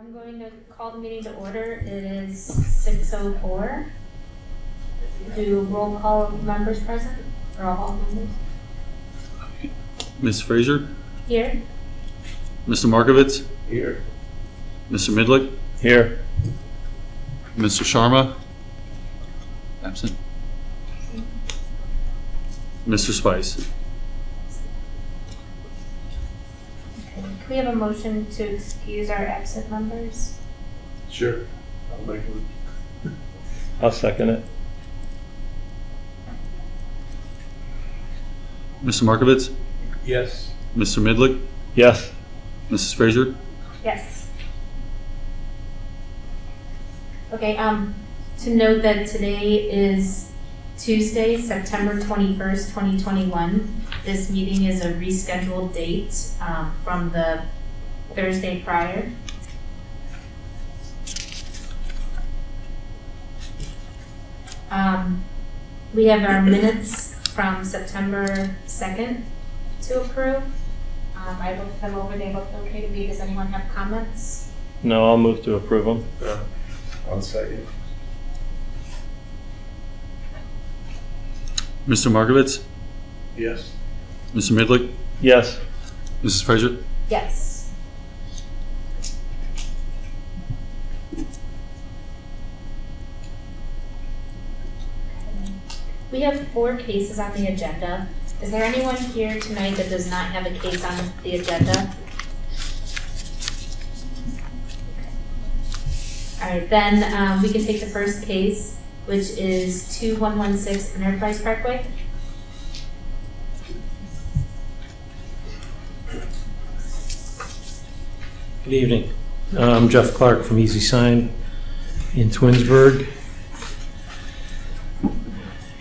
I'm going to call the meeting to order. It is 6:04. Do roll call of members present, or all members? Ms. Frazier? Here. Mr. Markovitz? Here. Mr. Midlick? Here. Mr. Sharma? Absent. Mr. Spice? Can we have a motion to excuse our absent members? Sure. I'll make it. I'll second it. Mr. Markovitz? Yes. Mr. Midlick? Yes. Mrs. Frazier? Yes. Okay, to note that today is Tuesday, September 21st, 2021. This meeting is a rescheduled date from the Thursday prior. We have our minutes from September 2nd to approve. I looked them over, they look okay to me. Does anyone have comments? No, I'll move to approve them. I'll second. Mr. Markovitz? Yes. Mr. Midlick? Yes. Mrs. Frazier? Yes. We have 4 cases on the agenda. Is there anyone here tonight that does not have a case on the agenda? All right, then we can take the first case, which is 2116 Enterprise Parkway. Good evening. I'm Jeff Clark from Easy Sign in Twinsburg.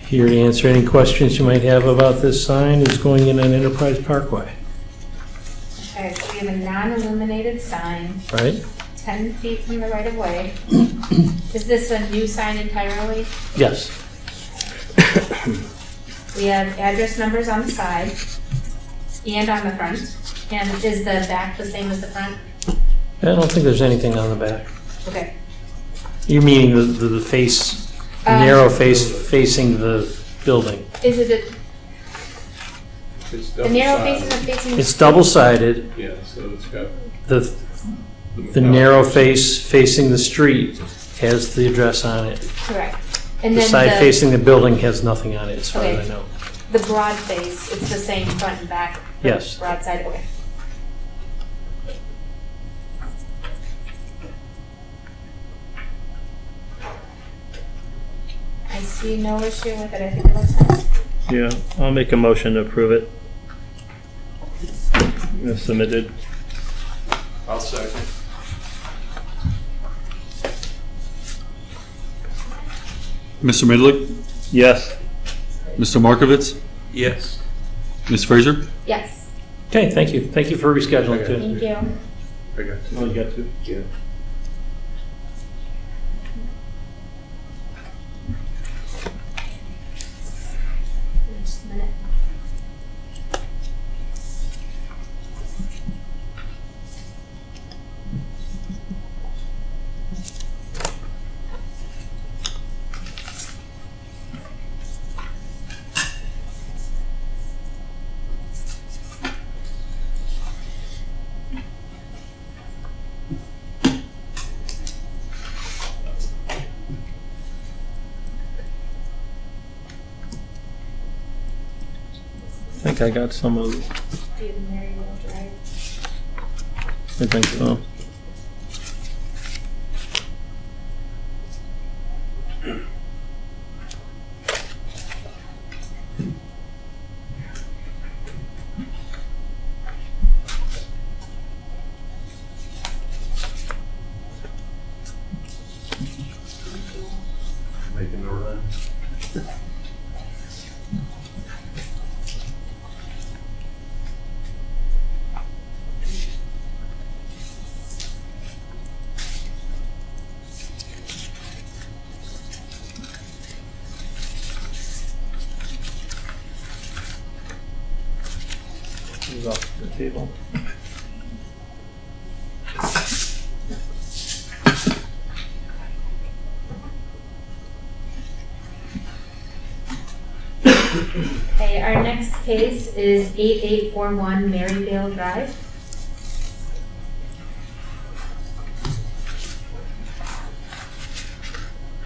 Here to answer any questions you might have about this sign. Is going in on Enterprise Parkway, Okay, so we have a non-illuminated sign, right? 10 feet from the right of way. Is this a new sign entirely? Yes. We have address numbers on the side and on the front. And is the back the same as the front? I don't think there's anything on the back. Okay. You're meaning the face, narrow face facing the building. Is it the narrow face isn't facing? It's double-sided. Yeah, so it's got The narrow face facing the street has the address on it. Correct. And The then side facing the building has nothing on it, as far as I Okay. know. the broad face, it's the same front and back? The Yes. Broad side, okay. I see no issue with it. I think it looks nice. Yeah, I'll make a motion to approve it. As submitted. I'll second. Mr. Midlick? Yes. Mr. Markovitz? Yes. Ms. Frazier? Yes. Okay, thank you. Thank you for rescheduling too. Thank you. I got Oh, you got to? Yeah. Just a minute. I think I got some of it. Do you have a Maryville Drive? I think so. Making the run. It was off the table. Okay, our next case is 8841 Marydale Drive.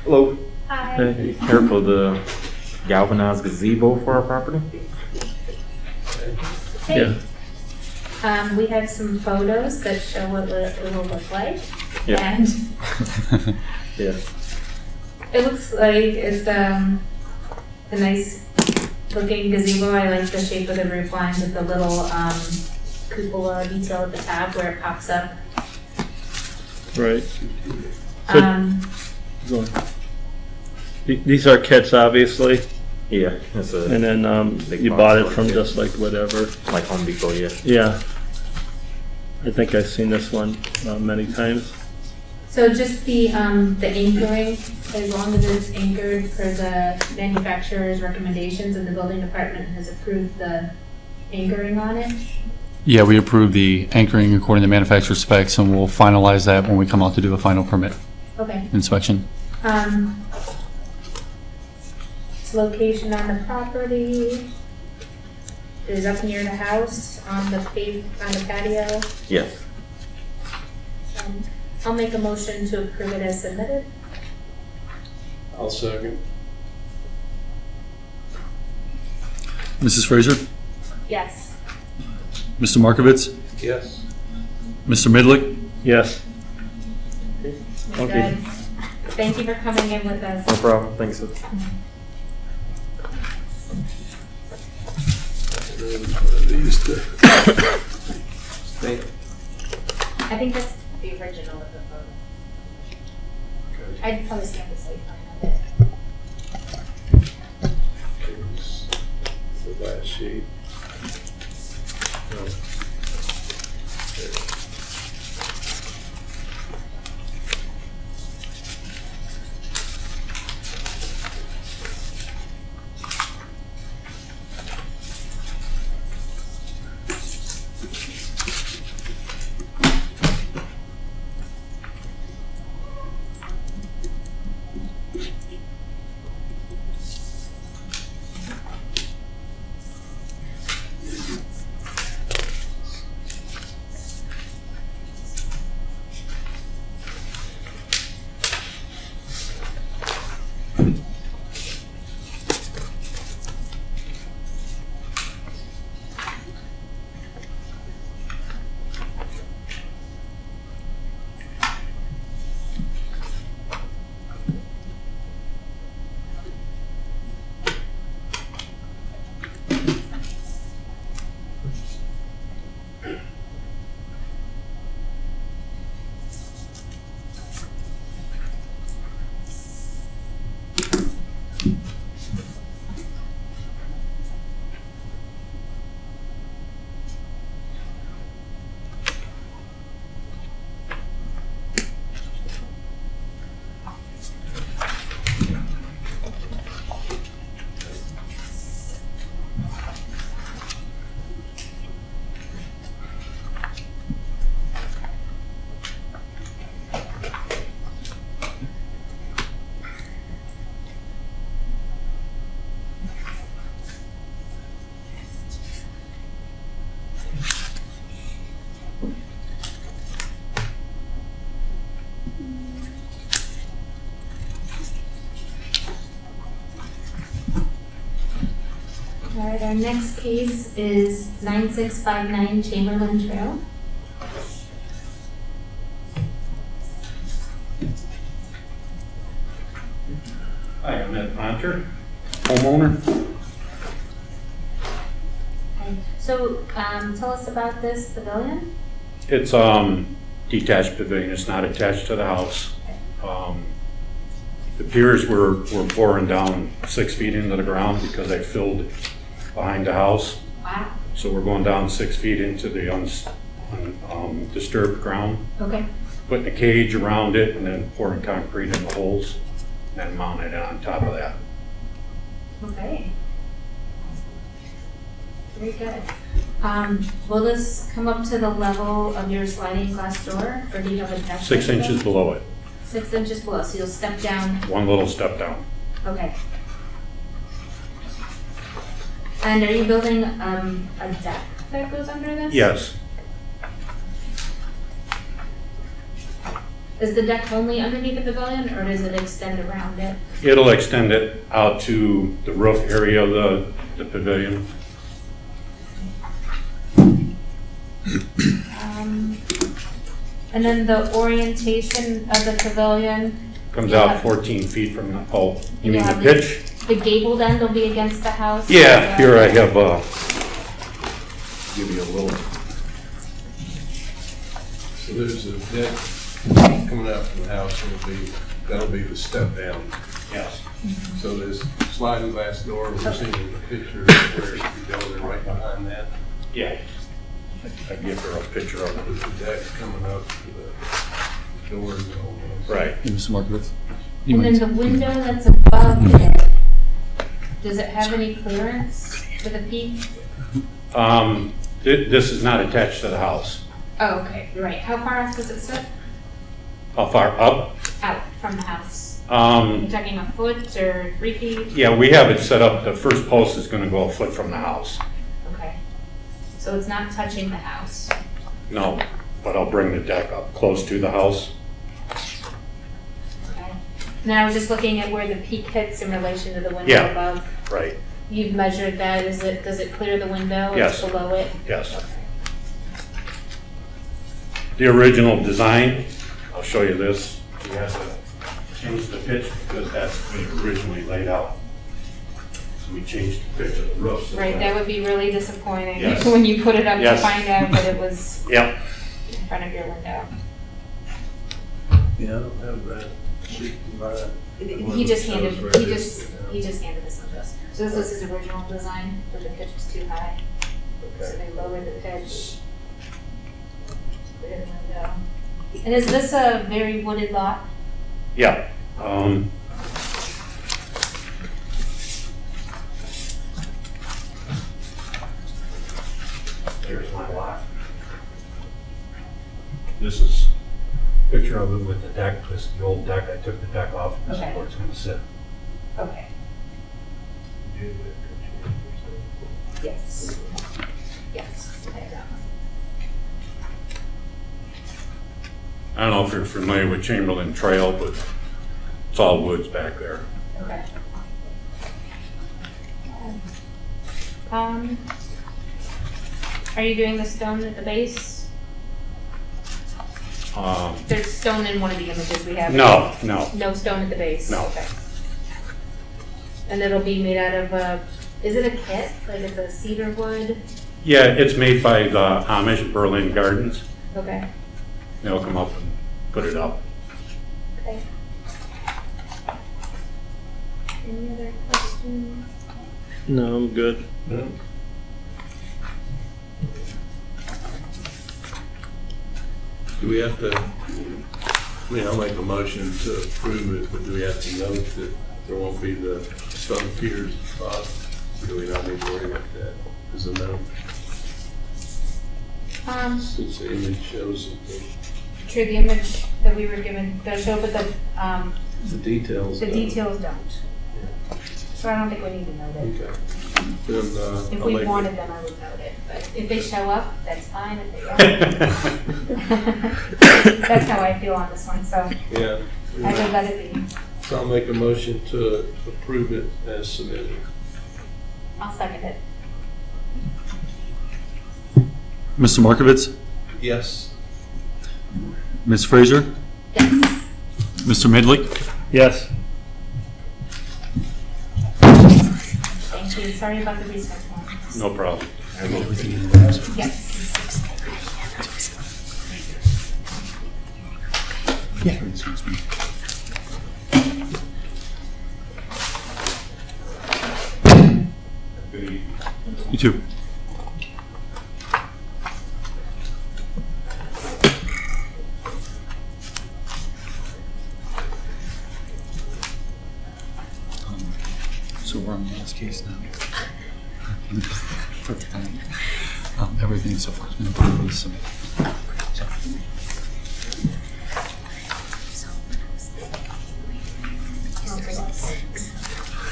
Hello. Hi. Be careful the galvanized gazebo for our property. Hey. We have some photos that show what it will look like. Yeah. And Yeah. it looks like it's a nice looking gazebo. I like the shape of the roof lines with the little cupola detail at the top where it pops up. Right. So, go on. These are kits, obviously, Yeah. It's a and then Big you box bought it one, from yeah. just like whatever. like Home Depot. Yeah. Yeah. I think I've seen this one many times. So just the anchoring, as long as it's anchored per the manufacturer's recommendations and the building department has approved the anchoring on it. Yeah, we approved the anchoring according to manufacturer specs, and we'll finalize that when we come out to do the final permit Okay. inspection. Its location on the property is up near the house on the patio. Yes. I'll make a motion to approve it as submitted. I'll second. Mrs. Frazier? Yes. Mr. Markovitz? Yes. Mr. Midlick? Yes. Okay. Good. Thank you for coming in with us. No problem. Thanks. I think that's the original of the photo. I'd probably stamp the safe line of it. Here's the last sheet. No. All right, our next case is 9659 Chamberlain Trail. Hi, I'm Ed Ponter, homeowner. Okay. So tell us about this pavilion. It's detached pavilion, it's not attached to the house. The piers were pouring down 6 feet into the ground because they filled behind the house. Wow. So we're going down 6 feet into the disturbed ground, Okay. putting a cage around it and then pouring concrete in the holes and then mounting it on top of that. Okay. Very good. Will this come up to the level of your sliding glass door, or do you have a deck? 6 inches below it, 6 inches below, so you'll step down. one little step down. Okay. And are you building a deck that goes under this? Yes, Is the deck only underneath the pavilion, or does it extend around it? it'll extend it out to the roof area of the pavilion. And then the orientation of the pavilion, Comes Yeah. out 14 feet from the, oh, you mean Yeah, the pitch? the gabled end will be against the house? Yeah, here I have, give you a little, So there's a deck coming out from the house, that'll be the step down. yes. So there's sliding glass door, we're seeing the picture where the building right behind that. Yeah. I give her a picture of it. There's a deck coming up to the doors. almost. Right. Hey, Mr. Markovitz? You And then might- the window that's above it, does it have any clearance with a peak? This is not attached to the house. Oh, okay, right. How far off does it sit? How far up? Out from the house? You talking a foot or 3 feet? Yeah, we have it set up, the first post is gonna go a foot from the house. Okay. So it's not touching the house? No, but I'll bring the deck up close to the house. Okay. And then I was just looking at where the peak hits in relation to the window Yeah. above. Right, You've measured that, does it clear the window? Yes. It's below it? yes. The original design, I'll show you this. We had to change the pitch because that's what it originally laid out. So we changed the pitch of the roof. so Right, that would be really disappointing Yes. when you put it up to Yes. find out that it was Yep, in front of your window. Yeah, I don't have that sheet in mind. He just handed this to us. So this was his original design, but the pitch was too high. So Okay. they lowered the pitch. Put in the window. And is this a very wooded lot? yeah. There's my lot. This is a picture of it with the deck, this is the old deck, I took the deck off, this is Okay. where it's gonna sit. Okay. Yes. Yes. I have that one. I don't know if you're familiar with Chamberlain Trail, but it's all woods back there. Okay. Are you doing the stone at the base? There's stone in one of the images we have. No, no, No stone at the base? No. Okay. And it'll be made out of is it a kit? Like it's a cedar wood? yeah, it's made by the Amish Berlin Gardens. Okay. They'll come up and put it up. Okay. Any other questions? No, I'm good. No. Do we have to, I mean, I'll make a motion to approve it, but do we have to note that there won't be the stone piers spot? Or do we not need to worry about that as a note? Since the image shows it, True, the image that we were given does show, but the details. the don't. details don't. So I don't think we need to note it. Okay. Then, If I'll we make, wanted them, I would note it, but if they show up, that's fine, if they don't. That's how I feel on this one, so yeah. I would let it be. So I'll make a motion to approve it as submitted. I'll second it. Mr. Markovitz? Yes. Ms. Frazier? Yes. Mr. Midlick? Yes. Thank you, sorry about the reschedule. No problem. I will. Yes. Good evening. You too. So we're on the last case now. Perfect timing. Everything so far has been approved.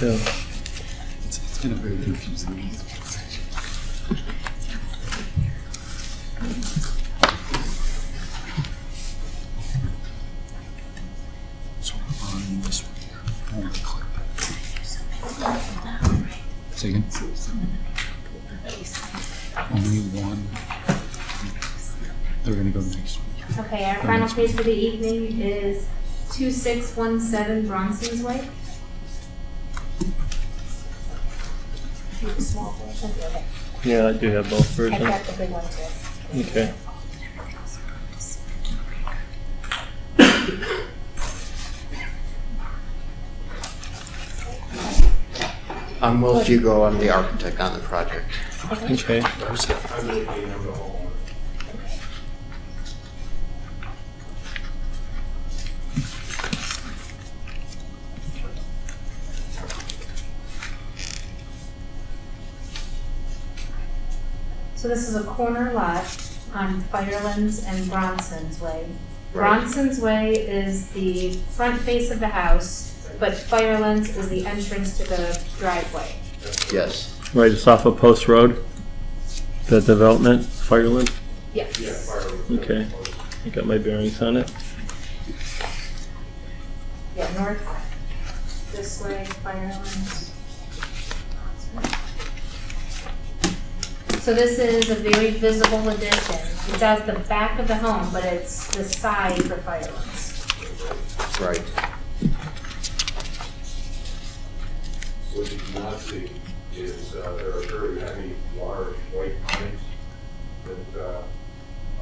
Yeah. It's been a very confusing. second. Only one. They're gonna go next. Okay, our final case for the evening is 2617 Bronson's Way. The small version, okay. Yeah, I do have both I've versions. got the big one too. Okay. I'm Will Fugo, I'm the architect on the project. Okay. I'm looking at the whole. So this is a corner lot on Firelands and Bronson's Way. Right. Bronson's Way is the front face of the house, but Firelands is the entrance to the driveway. Yes. Right, it's off of Post Road, the development, Fireland. Yes. Yeah, fireworks. Okay. I got my bearings on it. Yeah, north, this way, Firelands. So this is a very visible addition. It's at the back of the home, but it's the side for Firelands. Right. What you do not see is there are very heavy, large white pines that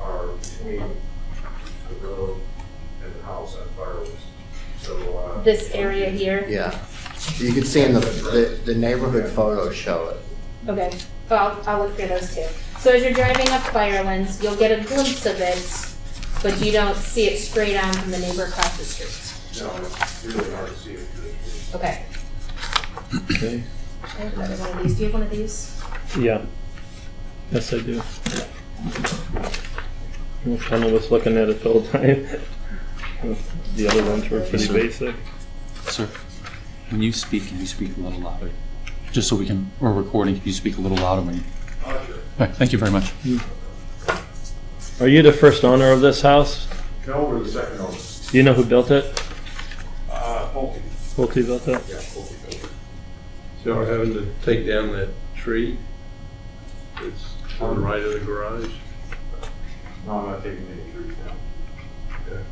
are between the road and the house on Firewood. So This area here? Yeah. You can see in the neighborhood photos show it. Okay, well, I'll look for those too. So as you're driving up Firelands, you'll get a glimpse of it, but you don't see it straight on from the neighbor across the street. no, it's really hard to see it. Okay. Okay. I have another one of these. Do you have one of these? Yeah. Yes, I do. I kind of was looking at it the whole time. The other ones were pretty Yes, sir. basic. Sir, when you speak, can you speak a little louder? Just so we're recording, can you speak a little louder when you... Oh, sure. All right, thank you very much. Are you the first owner of this house? No, we're the second owner. Do you know who built it? Pulte. Pulte built it? Yeah, Pulte built it. So we're having to take down that tree. It's to the right of the garage. No, I'm not taking any trees down. Okay.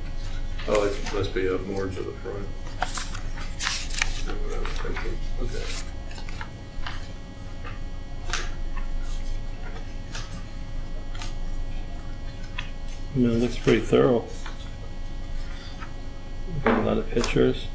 Oh, it must be up more to the front. Okay. I mean, it looks pretty thorough. Got a lot of pictures.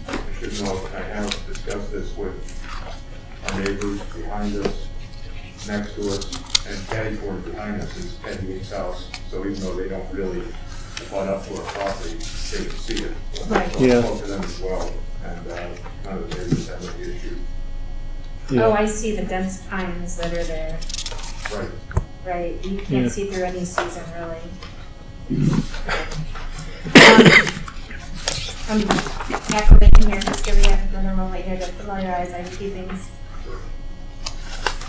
I should note, I have discussed this with our neighbors behind us, next to us, and caddy corner behind us is Ed Meek's house, so even though they don't really butt up to our property, they can see it. Right. So I Yeah. spoke to them as well, and none of the neighbors have any issue. Yeah. Oh, I see the dense pines that are there. Right. Right, you can't Yeah. see through any season, really. I'm activating here, just give me another moment here to familiarize, I have a few things.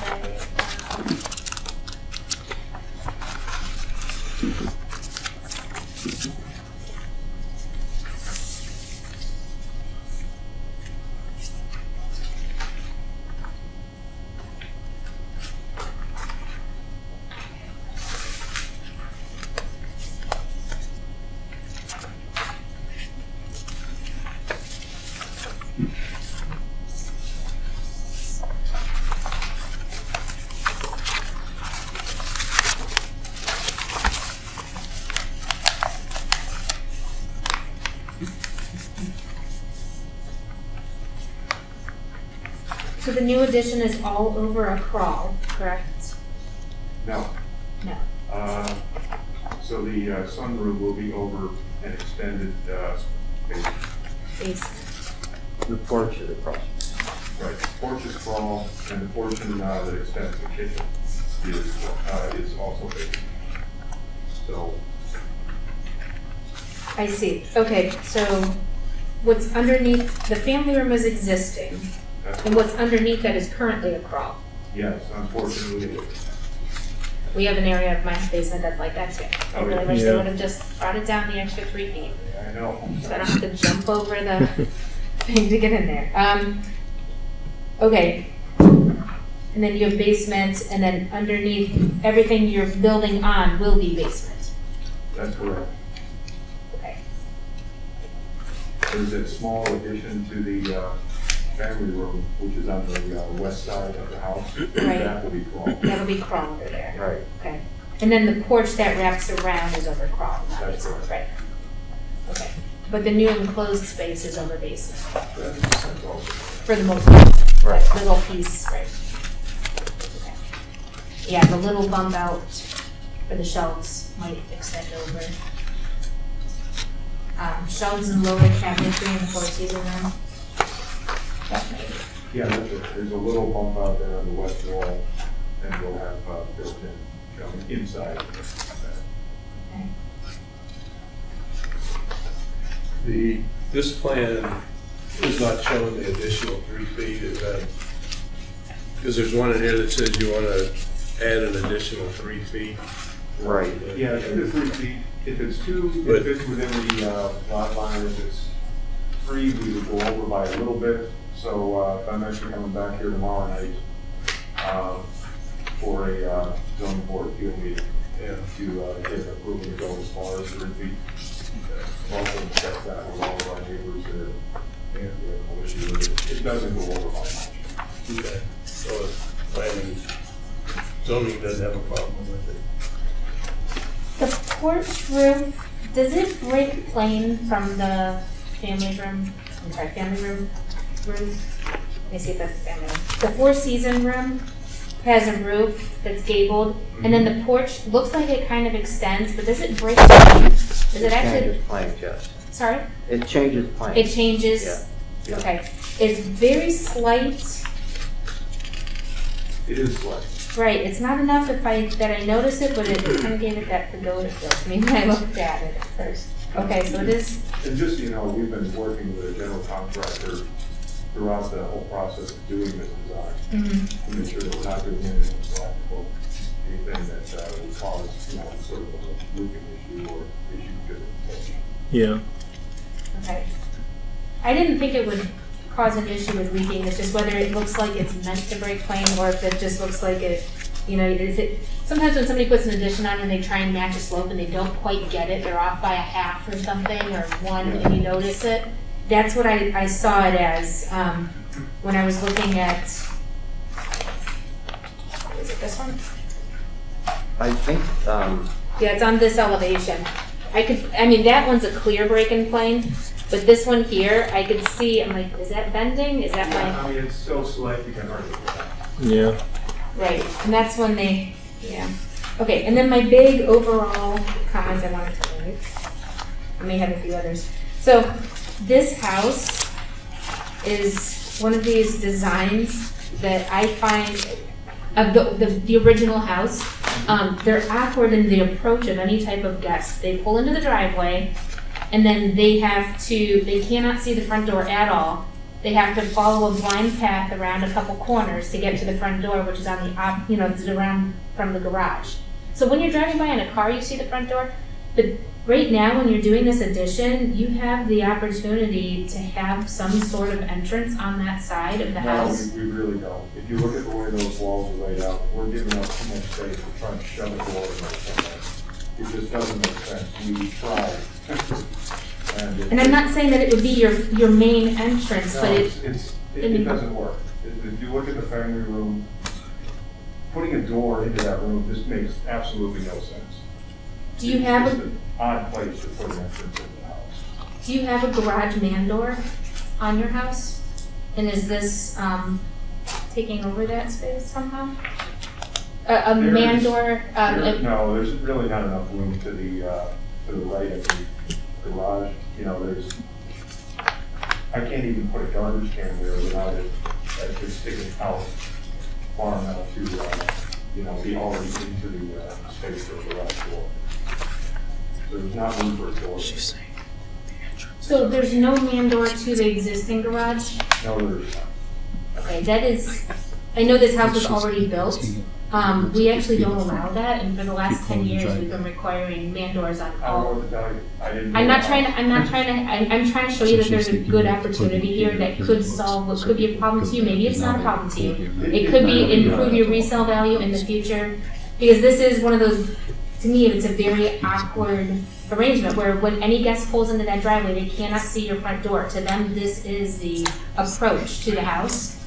Okay, So the new addition is all over a crawl, correct? No. No. So the sunroom will be over an extended space. Basement. The porch is across. Right, porch is crawl, and the portion that extends the kitchen is also big. So, I I see. Okay, so what's underneath, the family room is existing, and what's underneath that is currently a crawl. Yes, unfortunately, it is. We have an area of my basement that's like that too. I really wish they Yeah. would have just brought it down the extra 3 feet, I know. so I don't have to jump over the thing to get in there. Okay. And then you have basement, and then underneath, everything you're building on will be basement. That's correct. Okay. There's a small addition to the family room, which is on the west side of the house. Right. That will be crawl. That'll be crawl over there. Right. Okay. And then the porch that wraps around is over crawl, not That's basement, correct. right? Okay. But the new enclosed space is over basement, That's also. for the most part. Right. That little piece, right? Okay. Yeah, the little bump out for the shelves might extend over. Shelves and lower cabinetry in the four-season room. That might. Yeah, there's a little bump out there on the west wall, and we'll have built-in shelving inside. Okay. This plan is not showing the additional 3 feet, is that, because there's one in here that says you want to add an additional 3 feet. Right. Yeah, 2 to 3 feet. If it's 2, But- if it's within the lot line, if it's 3, we would go over by a little bit. So if I'm actually coming back here tomorrow night for a zoning board appeal meeting, Yeah. to get approval to go as far as 3 feet. Also check that with all of our neighbors that, have no issue with it. It doesn't go over by much. Okay. So planning, zoning doesn't have a problem with it. The porch roof, does it break plane from the family room? I'm sorry, family room roof? Let me see if that's the family room. The four-season room has a roof that's gabled, and then the porch looks like it kind of extends, but does it break plane? Does it actually, changes planes, yes. sorry? It changes planes. It changes? Yeah. Okay. It's very slight. It is slight. Right, it's not enough that I notice it, but it kind of gave it that pagoda feel to me when I looked at it at first. Okay, so it is, And just, so you know, we've been working with a general contractor throughout the whole process of doing this design to make sure that we're not doing anything impractical, anything that would cause, sort of a roofing issue or issue because of the Yeah. okay. I didn't think it would cause an issue with leaking, it's just whether it looks like it's meant to break plane or if it just looks like it, is it, sometimes when somebody puts an addition on and they try and match a slope and they don't quite get it, they're off by a half or something or 1 and you notice it. That's what I saw it as when I was looking at, is it this one? I think, Yeah, it's on this elevation. That one's a clear break in plane, but this one here, I could see, I'm like, is that bending? Is that my, I mean, it's so slight you can hardly tell. Yeah. right, and that's when they, yeah. Okay, and then my big overall comment I wanted to make, I may have a few others. So, this house is one of these designs that I find, of the original house, they're awkward in the approach of any type of guest. They pull into the driveway, and then they cannot see the front door at all. They have to follow a blind path around a couple corners to get to the front door, which is on the it's around from the garage. So when you're driving by in a car, you see the front door, but right now when you're doing this addition, you have the opportunity to have some sort of entrance on that side of the house. No, we really don't. If you look at the way those walls are laid out, we're giving up too much space. We're trying to shove a door in there somewhere. It just doesn't make sense. We tried. And I'm not saying that it would be your main entrance, No, but it doesn't work. If you look at the family room, putting a door into that room just makes absolutely no sense. do you have It's a just an odd place to put an entrance into the house. Do you have a garage man door on your house? And is this taking over that space somehow? A There man is- door? No, there's really not enough room to the right of the garage. I can't even put a garbage can there without it actually sticking out far enough to, be already into the space for the garage door. So there's not room for a door. She's saying So there's no man door to the existing garage? No, there's not. Okay, that is, I know this house was already built. We actually don't allow that, and for the last 10 years, we've been requiring man doors on I don't know all. what to tell you. I didn't. I'm trying to show you that there's a good opportunity here that could solve what could be a problem to you. Maybe it's not a problem to you. It could be improve your resale value in the future. Because this is one of those, to me, it's a very awkward arrangement where when any guest pulls into that driveway, they cannot see your front door. To them, this is the approach to the house.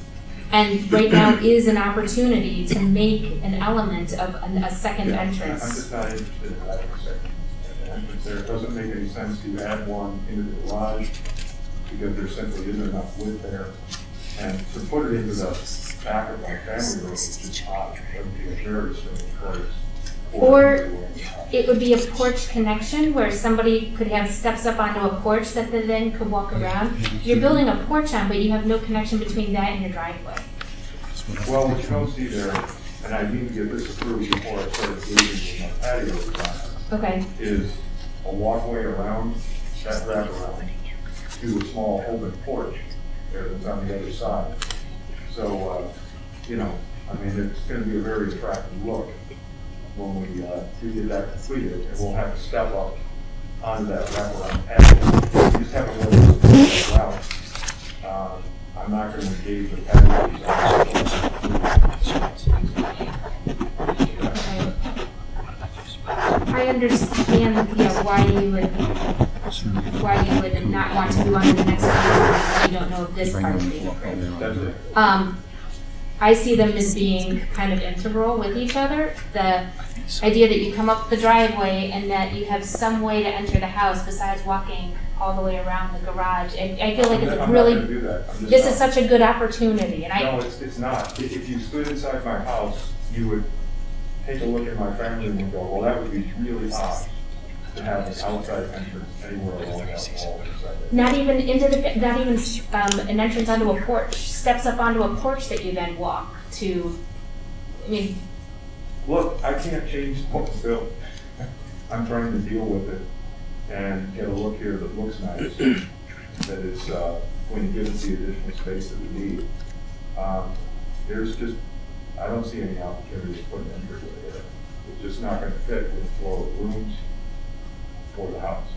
And right now is an opportunity to make an element of a second Yeah, I'm entrance. just not interested in that for a second. An entrance there, it doesn't make any sense to add one into the garage because there simply isn't enough width there. And to put it into the back of my family room is just odd. It would be a very strange place. Or it would be a porch connection where somebody could have steps up onto a porch that they then could walk around. You're building a porch on, but you have no connection between that and your driveway. Well, what you don't see there, and I need to get this approved before I start doing my patio design, Okay, is a walkway around that wraparound to a small open porch there that's on the other side. So, you know, I mean, it's gonna be a very attractive look when we get that completed, and we'll have to step up onto that wraparound patio. We just haven't really this out. I'm not gonna engage the patio design. okay. I understand, yeah, why you would not want to go on to the next one if you don't know if this part is being approved. That's it. I see them as being kind of integral with each other. The idea that you come up the driveway and that you have some way to enter the house besides walking all the way around the garage. I feel like it's a I'm really, not gonna do that. I'm just this not. is such a good opportunity, and No, it's not. If you stood inside my house, you would take a look at my family and go, well, that would be really odd to have an outside entrance anywhere along that wall inside it. not even an entrance onto a porch, steps up onto a porch that you then walk to. I mean, Look, I can't change what's built. I'm trying to deal with it and get a look here that looks nice, that is, when you give us the additional space that we need. There's just, I don't see any opportunity to put an entryway there. It's just not gonna fit with the flow of rooms for the house.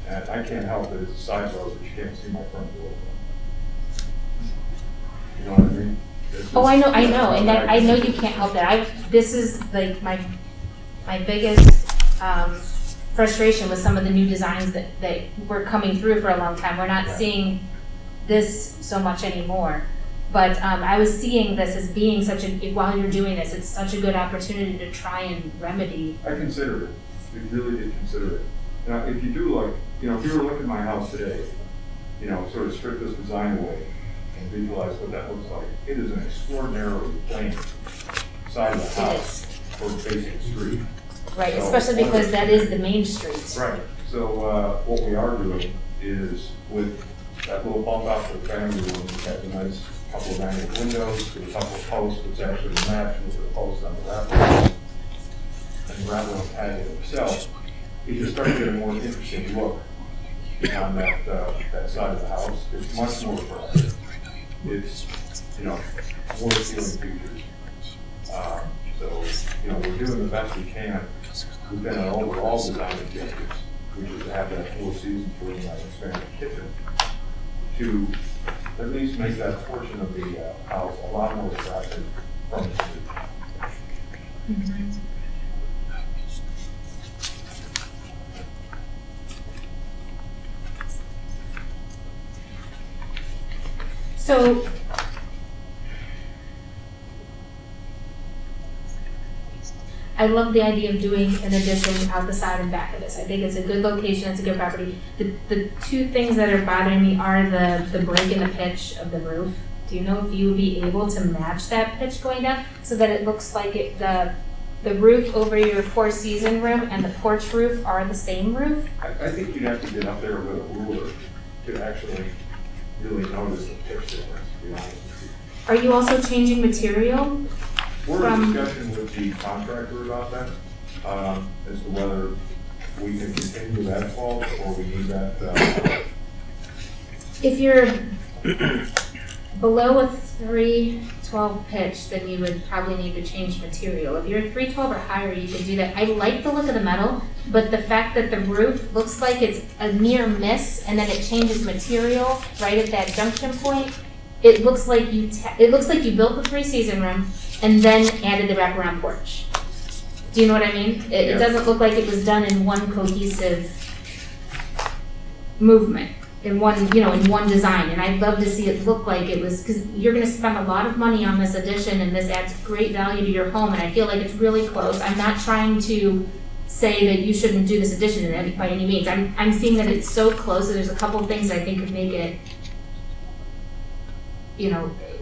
And I can't help it, it's a side road, but you can't see my front door. You know what I mean? It's oh, just- I know, and that, I know you can't help that. This is like my biggest frustration with some of the new designs that were coming through for a long time. We're not Yeah. seeing this so much anymore. But I was seeing this as being such a, while you're doing this, it's such a good opportunity to try and remedy. I considered it. We really did consider it. Now, if you do like, you know, if you were looking at my house today, you know, sort of strip this design away and visualize what that looks like, it is an extraordinarily plain side of the It house for facing the street. Right, So- especially because that is the main street. Right. So what we are doing is with that little bump out for the family room, we have a nice couple of angled windows with a couple of posts which actually match with the posts on the wraparound. And the wraparound patio itself, you can start to get a more interesting look on that side of the house. It's much more attractive. It's, you know, more appealing features. So, you know, we're doing the best we can. We've been an overall design objectives, which is to have that full season for an expanded kitchen, to at least make that portion of the house a lot more attractive from the street. So, I love the idea of doing an addition out the side and back of this. I think it's a good location, it's a good property. The two things that are bothering me are the break in the pitch of the roof. Do you know if you would be able to match that pitch going down so that it looks like the roof over your Four Season room and the porch roof are the same roof? I think you'd have to get up there with a ruler to actually really notice the pitch difference, to be honest with you. Are you also changing material? We're in discussion with the contractor about that, as to whether we can continue that fault, or we need that, If you're below a 312 pitch, then you would probably need to change material. If you're a 312 or higher, you can do that. I like the look of the metal, but the fact that the roof looks like it's a near miss and then it changes material right at that junction point, it looks like you built the 3-season room and then added the wraparound porch. Do you know what I mean? It doesn't look like it was done in one cohesive movement, in one design. And I'd love to see it look like it was, because you're gonna spend a lot of money on this addition and this adds great value to your home, and I feel like it's really close. I'm not trying to say that you shouldn't do this addition by any means. I'm seeing that it's so close that there's a couple of things I think could make it,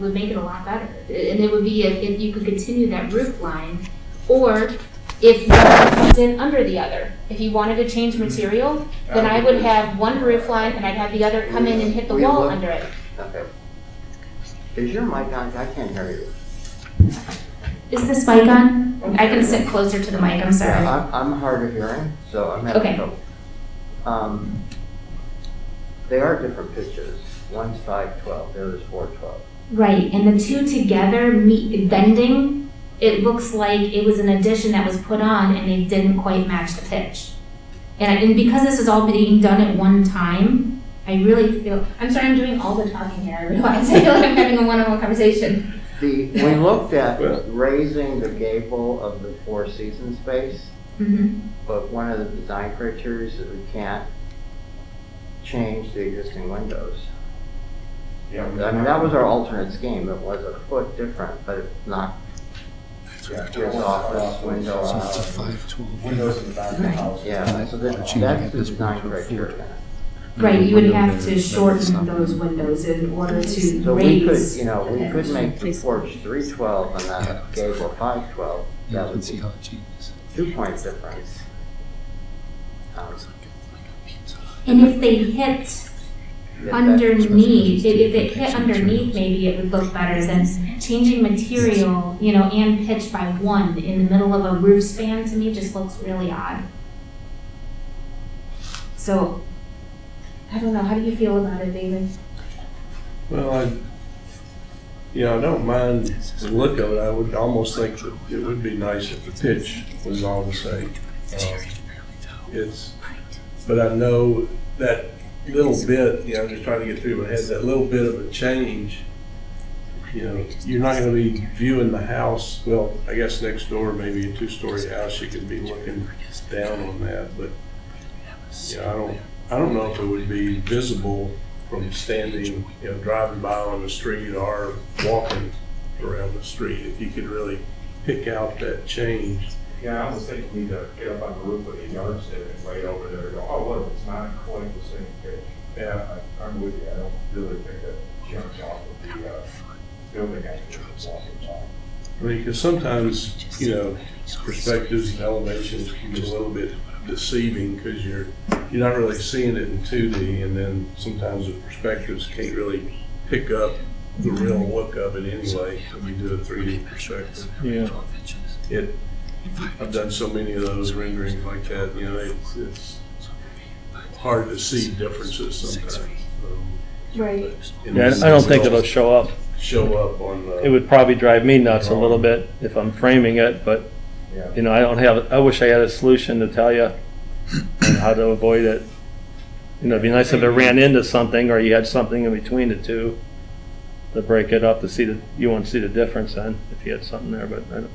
would make it a lot better. And it would be if you could continue that roof line, or if one comes in under the other. If you wanted to change material, then I would have one roof line and I'd have the other come in and hit the wall under it. Okay. Is your mic on? I can't hear you. Is this mic on? I can sit closer to the mic, I'm sorry. Yeah, I'm hard of hearing, so I'm having Okay. trouble. They are different pitches. One's 512, the other's 412. Right, and the two together bending, it looks like it was an addition that was put on and they didn't quite match the pitch. And because this is all being done at one time, I really feel, I'm sorry, I'm doing all the talking here, I realize. I feel like I'm having a one-on-one conversation. We looked at raising the gable of the 4-season space, but one of the design criteria is that we can't change the existing windows. yeah. I mean, that was our alternate scheme. It was a foot different, but it's not his office window. So it's a 512. Windows in the back of the house. Yeah, so that's the design criteria. Right, you would have to shorten those windows in order to So we could, raise. we could make the porch 312 and that gable 512. You That can would see be how it changes. 2-point difference. And if they hit underneath, if it hit underneath, maybe it would look better than changing material, and pitch by one in the middle of a roof span, to me just looks really odd. So, I don't know, how do you feel about it, David? Well, I don't mind the look of it. I would almost think that it would be nice if the pitch was all the same. But I know that little bit, I'm just trying to get through my head, that little bit of a change, you're not going to be viewing the house. Well, I guess next door, maybe a 2-story house, you could be looking down on that, but I don't know if it would be visible from standing, driving by on the street or walking around the street, if you could really pick out that change. Yeah, I almost think you need to get up on the roof with a yardstick and lay over there and go, oh, look, it's not quite the same pitch. Yeah. I'm with you. I don't really think that jumps off of the building actually walking by. I mean, because sometimes, perspectives and elevations can be a little bit deceiving because you're not really seeing it in 2D, and then sometimes the perspectives can't really pick up the real look of it anyway when you do a 3D perspective. Yeah. I've done so many of those renderings like that, it's hard to see differences sometimes. Right. Yeah, I don't think it'll show up. Show up on the. It would probably drive me nuts a little bit if I'm framing it, but, I wish I had a solution to tell you on how to avoid it. It'd be nice if it ran into something or you had something in between the two to break it up to see you won't see the difference then if you had something there, but I'm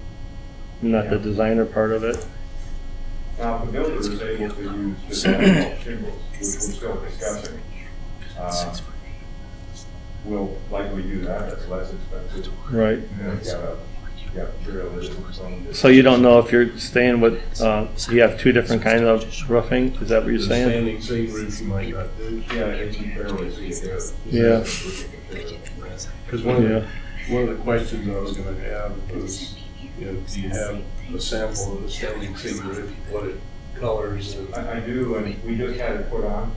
not the designer part of it. Now, if the builder is able to use just asphalt shingles, which we're still discussing, we'll likely do that. That's less expensive. Right. You got material that isn't some. So you don't know if you're staying with, you have two different kinds of roofing? Is that what you're The saying? standing seam roof you might not do. Yeah, you can barely see it there. Yeah. Because one of the questions I was going to have was, do you have a sample of the standing seam roof, what it colors? And I do, and we just had it put on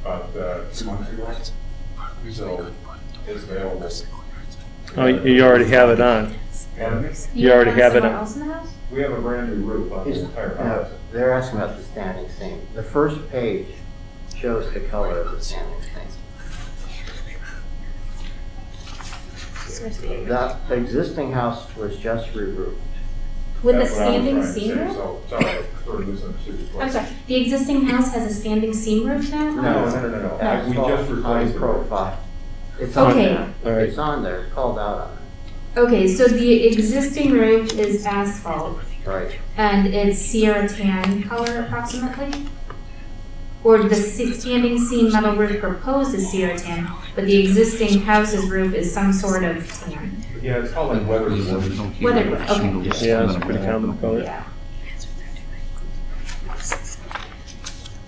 about 2 months ago. So it's available. Oh, you already have it on? You already want have it someone on- else in the house? We have a brand new roof on the Is- entire no, house. they're asking about the standing seam. The first page shows the color of the standing seam. The existing house was just re-roofed. With a That's what I was standing trying to seam say, roof? So, sorry, I sort of misunderstood your I'm question. sorry, the existing house has a standing seam roof now? No. We just Asphalt, replaced high the roof. profile. It's on Okay. there. All right. It's on there, it's called out on Okay, so the existing roof is asphalt, it. Right. and it's Sierra tan color approximately? Or the standing seam metal roof proposed is Sierra tan, but the existing house's roof is some sort of tan? Yeah, it's called like weather wood. Weatherboard, okay. Yeah, it's pretty common color. Yeah.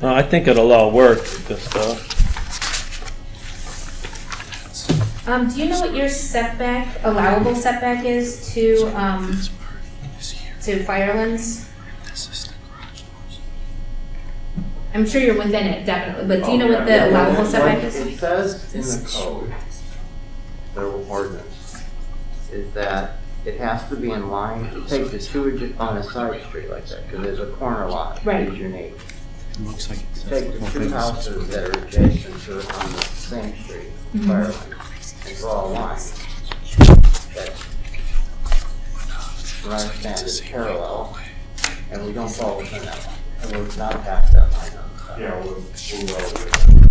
I think it'll all work, just, Do you know what your setback, allowable setback is to Firelands? I'm sure you're within it, definitely, but do you know what the allowable setback is? It says in the code, the ordinance, is that it has to be in line, it takes the two on a side street like that, because there's a corner lot, Right. is unique. It looks like it says Take the the whole two thing is- houses that are adjacent to it on the same street, Fireland, and draw a line. That, what I understand is parallel, and we don't fall within that line, and we're not past that line on the side. Yeah, we're well within.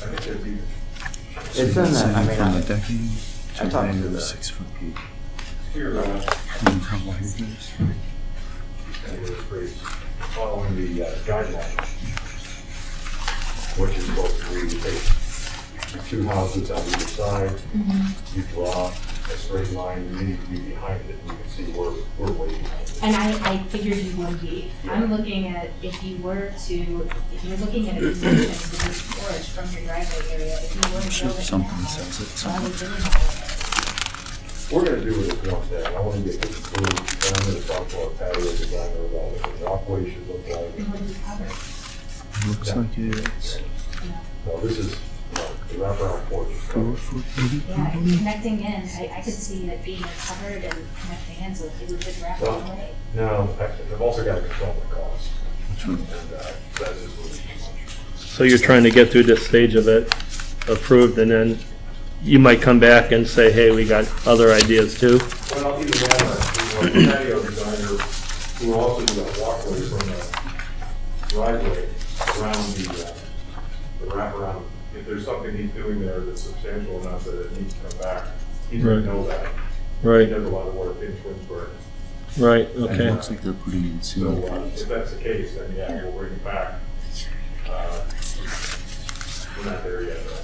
I think there's even, It's in that, I mean, From the I decking I to talked to the the- 6 foot peak. here, And how wide it is. and it was pretty, following the guidelines, what you're supposed to do, you take the two houses on either side, you draw a straight line, you need to be behind it, you can see we're way behind it. And I figured you would be. I'm looking at, if you're looking at a connection to this porch from your driveway area, if you were to Should build it something now, says it, why would something. you do that? We're gonna do it as one thing, I wanna get this approved, and I'm gonna talk to our patio designer about what the walkway should look like. It would be covered. Looks like it is Well, this is, the wraparound porch. 4 foot maybe. Yeah, and connecting in, I could see it being covered and connecting in, so it would just wrap all the way. No, I've also got to control the cost, Which one? and that is really too much. so you're trying to get through this stage of it approved, and then you might come back and say, hey, we got other ideas too. Well, either that or, the patio designer, who will also do that walkway from the driveway around the wraparound. If there's something he's doing there that's substantial enough that it needs to come back, he's gonna Right. know that. He Right, does a lot of work in Twinsburg. right, And it okay. looks like they're putting in So ceiling if fans. that's the case, then yeah, we'll bring it back. We're not there yet, though.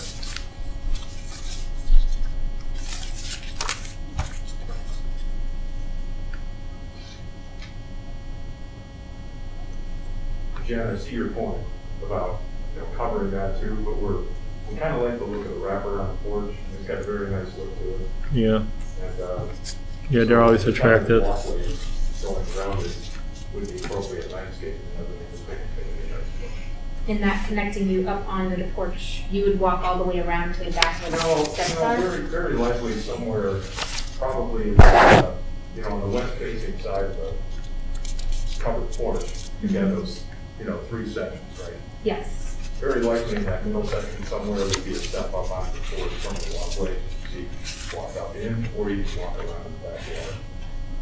Jen, I see your point about, covering that too, but we kind of like the look of the wraparound porch. It's got a very nice look to it. Yeah, And, yeah, they're always so attractive. walkway going around it with the appropriate landscaping and everything is making it In that connecting you up onto the porch, you would walk all the way around to the back where No, the steps are? very likely somewhere, probably, on the west facing side of the covered porch, you got those, 3 sections, right? Yes. Very likely in that middle section somewhere would be a step up on the porch from the walkway, so you can walk up in, or you can walk around in the backyard.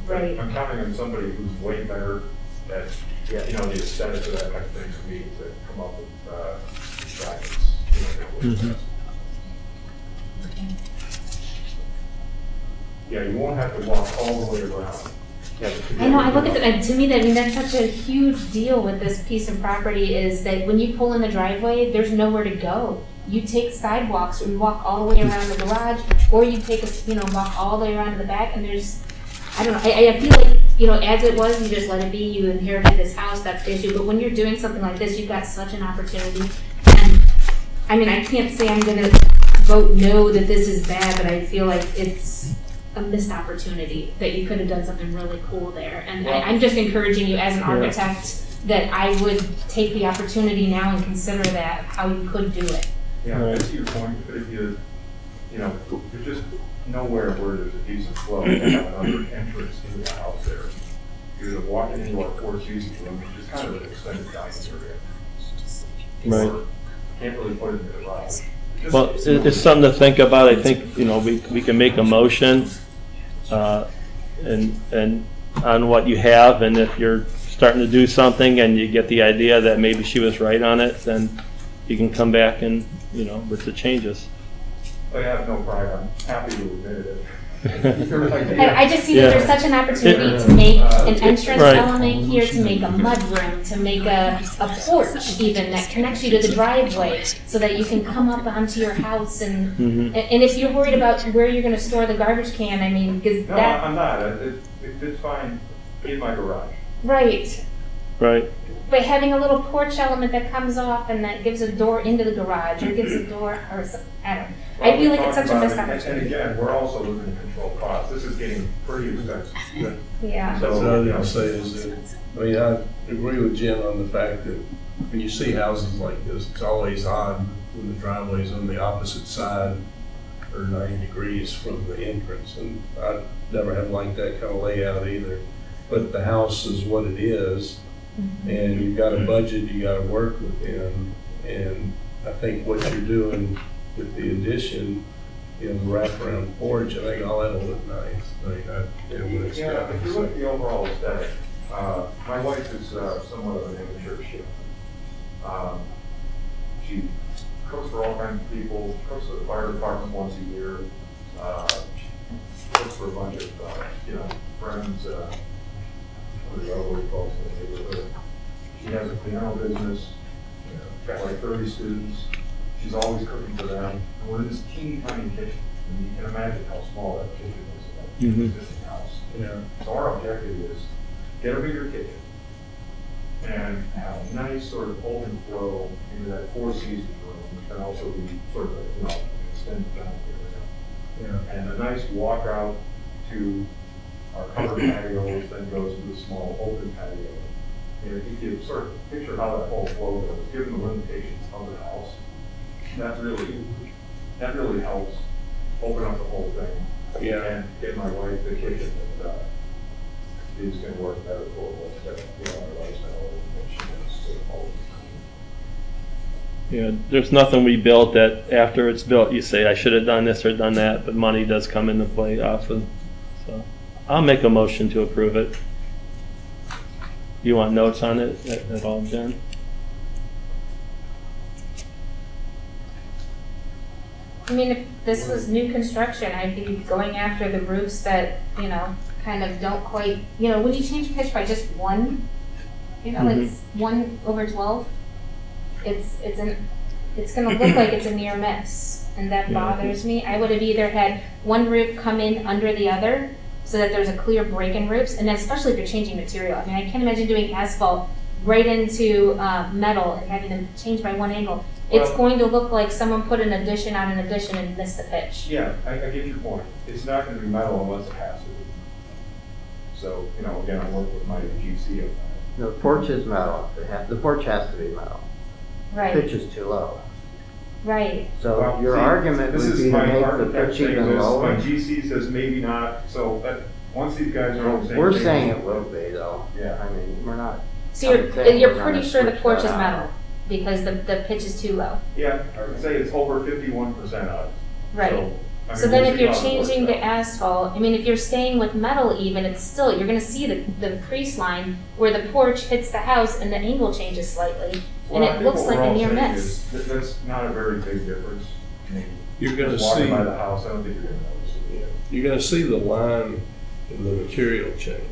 Right. I'm counting on somebody who's way better at, the aesthetics of that kind of thing to me to come up with, guidance, Mhm. Yeah, you won't have to walk all the way around. I know, I look at that, and to me, that's such a huge deal with this piece of property is that when you pull in the driveway, there's nowhere to go. You take sidewalks, or you walk all the way around the garage, or you take walk all the way around to the back, and there's, I don't know, I feel like, as it was, you just let it be, you inherited this house, that's the issue, but when you're doing something like this, you've got such an opportunity. And, I can't say I'm gonna vote no that this is bad, but I feel like it's a missed opportunity, that you could have done something really cool there. And I'm just encouraging you as an architect that I would take the opportunity now and consider that, how you could do it. Yeah, I see your point, but if you're just nowhere where there's a decent flow, and have another entrance into the house there. You're walking into our Four Seasons room, which is kind of an extended dining area. Right. Or can't really put it in the garage. Well, it's something to think about. I think, we can make a motion, and on what you have, and if you're starting to do something and you get the idea that maybe she was right on it, then you can come back and, with the changes. I have no pride, I'm happy to admit it. I just see that there's such an opportunity to make an entrance Right. element here, to make a mudroom, to make a porch even that connects you to the driveway, so that you can come up onto your house and, and if you're worried about where you're gonna store the garbage can, I mean, because No, that, I'm not, it's fine in my garage. right. Right. But having a little porch element that comes off and that gives a door into the garage, or gives a door, or something, I don't know. I feel like it's such a missed And opportunity. again, we're also looking to control costs, this is getting pretty expensive. Yeah. That's what I was gonna say is that, I agree with Jen on the fact that when you see houses like this, it's always odd when the driveway's on the opposite side or 90 degrees from the entrance, and I never have liked that kind of layout either. But the house is what it is, and you've got a budget you gotta work within, and I think what you're doing with the addition, the wraparound porch, I think all that'll look nice. Yeah, if you look at the overall aesthetic, my wife is somewhat of an amateur chef. She cooks for all kinds of people, cooks for the fire department once a year, cooks for a bunch of, friends, other elderly folks in the neighborhood. She has a piano business, got like 30 students. She's always cooking for them. And we're in this teeny tiny kitchen. And you can imagine how small that kitchen is in that existing house. Yeah. So our objective is get a bigger kitchen and have a nice sort of open flow into that Four Seasons room, which can also be sort of an extended dining area. Yeah. And a nice walk out to our covered patio, which then goes to the small open patio. And if you could sort of picture how that whole flow goes, given the limitations of the house, that really helps open up the whole thing. Yeah. And get my wife the kitchen that is going to work better for what's our lifestyle and she wants to follow. Yeah, there's nothing we built that after it's built, you say, I should have done this or done that, but money does come into play often. So I'll make a motion to approve it. You want notes on it at all, Jen? I mean, if this was new construction, I'd be going after the roofs that, kind of don't quite, when you change pitch by just one, it's 1/12, it's gonna look like it's a near miss, and that bothers me. I would have either had one roof come in under the other, so that there's a clear break in roofs, and then especially if you're changing material. I mean, I can't imagine doing asphalt right into metal and having them change by one angle. It's going to look like someone put an addition on an addition and missed the pitch. Yeah, I get your point. It's not going to be metal unless it has to be. So, again, I work with my GC on that. The porch is metal. The porch has to be metal. Right, Pitch is too low. right. So Well, your see, argument this would is be to my make the architect pitch saying even this, lower. my GC says maybe not, so once these guys are on the same We're page- saying it will be though. Yeah. I mean, we're not. So I'm saying you're we're pretty gonna sure the switch porch is that out. metal, because the pitch is too low. Yeah, I would say it's over 51% of it. Right. I So mean, then we'll if see you're how it works changing the out. asphalt, I mean, if you're staying with metal even, it's still, you're gonna see the crease line where the porch hits the house and the angle changes slightly, and Well, I it think looks what like we're a all near saying miss. is that That's not a very big difference. I mean, You're gonna just walking see, by the house, I don't think you're gonna notice it. you're gonna see the line in the material change.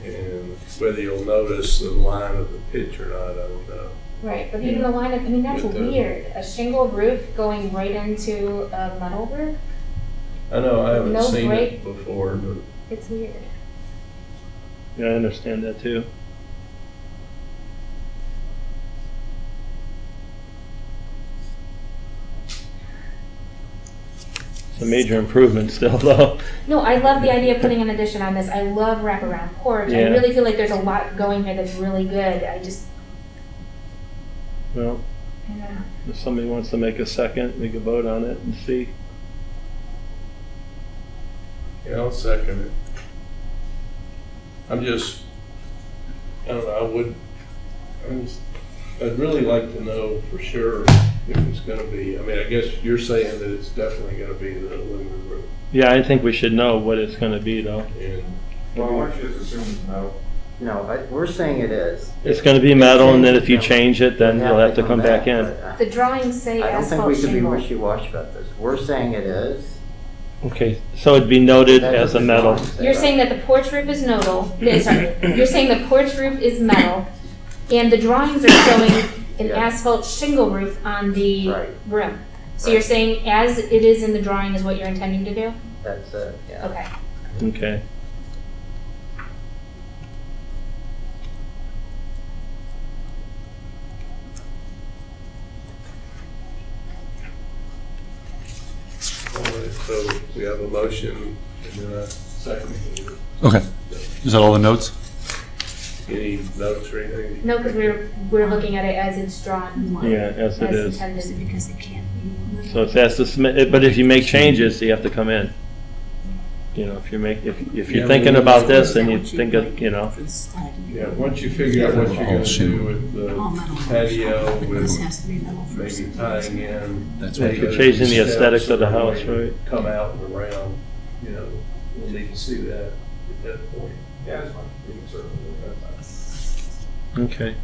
And whether you'll notice the line of the pitch or not, I don't know. Right, but even the line of, I mean, that's With the- weird, a shingle roof going right into a metal roof, I know, I haven't No seen break. it before, but it's weird. Yeah, I understand that too. It's a major improvement still, though. No, I love the idea of putting an addition on this, I love wraparound porch, I Yeah. really feel like there's a lot going here that's really good, Well, I don't know. if somebody wants to make a second, we can vote on it and see. Yeah, I'll second it. I don't know, I'd really like to know for sure if it's gonna be, I mean, I guess you're saying that it's definitely gonna be the aluminum roof. Yeah, I think we should know what it's gonna be though. And Well, why don't you just assume it's metal? No, we're saying it is. It's gonna be metal, and then if you change it, then you'll have to come back in. but, The drawings say I don't think we asphalt can be shingle. wishy-washy about this. We're saying it is. Okay, so it'd be noted That's as a what the metal. drawings say, You're right? saying that the porch roof is sorry, you're saying the porch roof is metal, and the drawings are showing an Yeah. asphalt shingle roof on the Right. rim. So Right. you're saying as it is in the drawing is what you're intending to do? That's it, yeah. Okay. Okay. all right, so we have a motion and then a second. Okay. Is that all the notes? Any notes or anything? No, because we're looking at it as it's drawn, Yeah, as it as is. intended. Because it can't be. So it's has to submit, but if you make changes, you have to come in. You know, if you're Yeah, thinking we- about this and you think of, you know, It's all to be. Yeah, once you figure out what you're gonna do with All the metal. patio, This with has to be metal first. maybe tying in. That's what- maybe Changing the steps aesthetics of the or house, way to right? Come out and around, you know, we'll need to see that at that point. Yeah, that's fine. We can certainly do that. okay.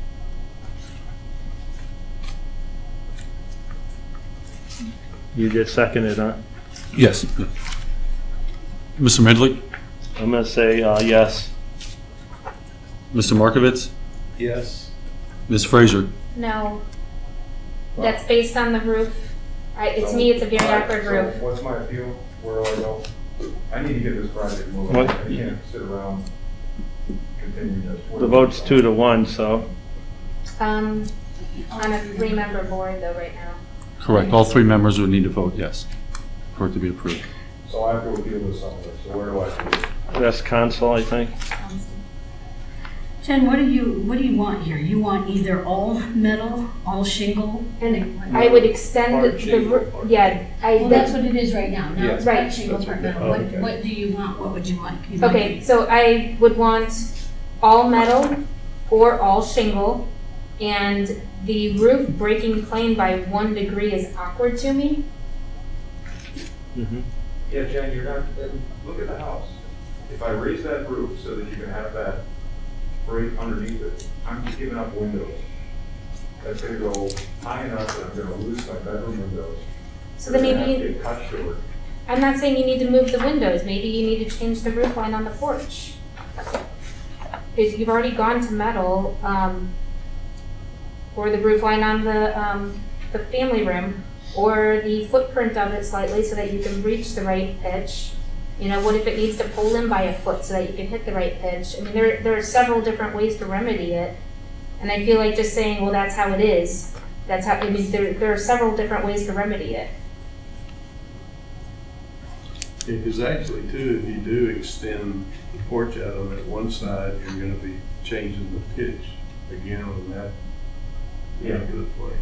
You just seconded, huh? Yes. Mr. Medley? I'm gonna say, yes. Mr. Markovitz? Yes. Ms. Frazier? No. That's based on the roof. To me, it's a very awkward So roof. what's my appeal? Where do I go? I need to get this project moving. What? I can't sit around continuing this. The vote's 2-1, so. On a 3-member board though right now. Correct. All 3 members would need to vote yes for it to be approved. So I have to appeal this somewhere. So where do I appeal? That's console, I think. Jen, what do you want here? You want either all metal, all shingle? And I would extend Part the, shingle, roo- part- yeah, Well, that's what it is right now. Now it's Right. part shingle, part metal. Oh, okay. What do you want? What would you like? You want- Okay, so I would want all metal or all shingle, and the roof breaking plane by 1 degree is awkward to me. Mhm. Yeah, Jen, you're not, look at the house. If I raise that roof so that you can have that break underneath it, I'm just giving up windows. That's gonna go high enough that I'm gonna lose my bedroom windows. So then They're gonna have maybe, to get cut short. I'm not saying you need to move the windows, maybe you need to change the roof line on the porch. Because you've already gone to metal, or the roof line on the family room, or the footprint of it slightly so that you can reach the right pitch. You know, what if it needs to pull in by a foot so that you can hit the right pitch? I mean, there are several different ways to remedy it. And I feel like just saying, well, that's how it is, that's how, I mean, there are several different ways to remedy it. Because actually too, if you do extend the porch out on that one side, you're gonna be changing the pitch again on that. Yeah. Good point.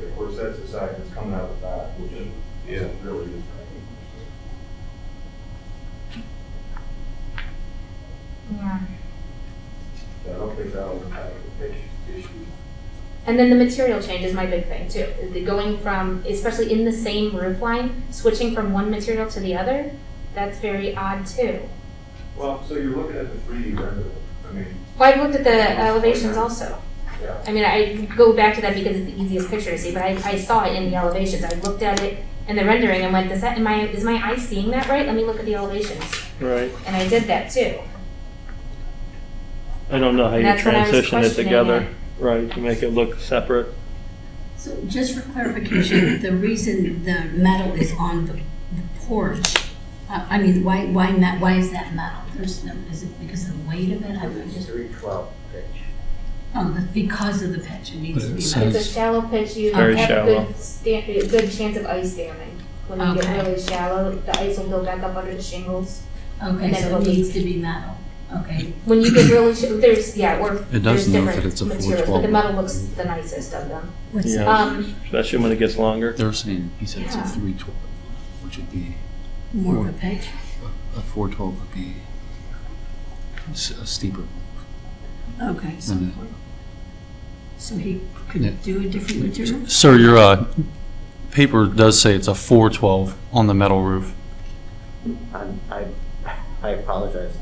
Of course, that's the side that's coming out the back, which is Yeah. really is. Yeah. I don't think that will impact the pitch issue. And then the material change is my big thing too. Is the going from, especially in the same roof line, switching from one material to the other, that's very odd too. Well, so you're looking at the 3D render. I mean, Well, I've looked at the elevations also. yeah. I mean, I go back to that because it's the easiest picture to see, but I saw it in the elevations. I looked at it in the rendering and went, is my eye seeing that right? Let me look at the elevations. Right. And I did that too. I don't know how you That's when I was transition it questioning together. it. Right, to make it look separate. So just for clarification, the reason the metal is on the porch, I mean, why is that metal? Is it because of the weight of it? I'm just, 312 pitch. because of the pitch, it needs to be But it metal. It's a shallow pitch. You Very have shallow. a good chance of ice damming. When you Okay. get really shallow, the ice will build back up under the shingles. Okay, and then so it'll it be- needs to be metal. Okay, When you get really, there's, or It there's does note different that it's a materials, but 412. the metal looks the nicest of them. what's Yeah. that? Especially when it gets longer. They're saying, he said it's a Yeah. 312, which would be More of a pitch? a 412 would be steeper. Okay, so, And, so he Yeah. could do a different material? Sir, your paper does say it's a 412 on the metal roof. I apologize.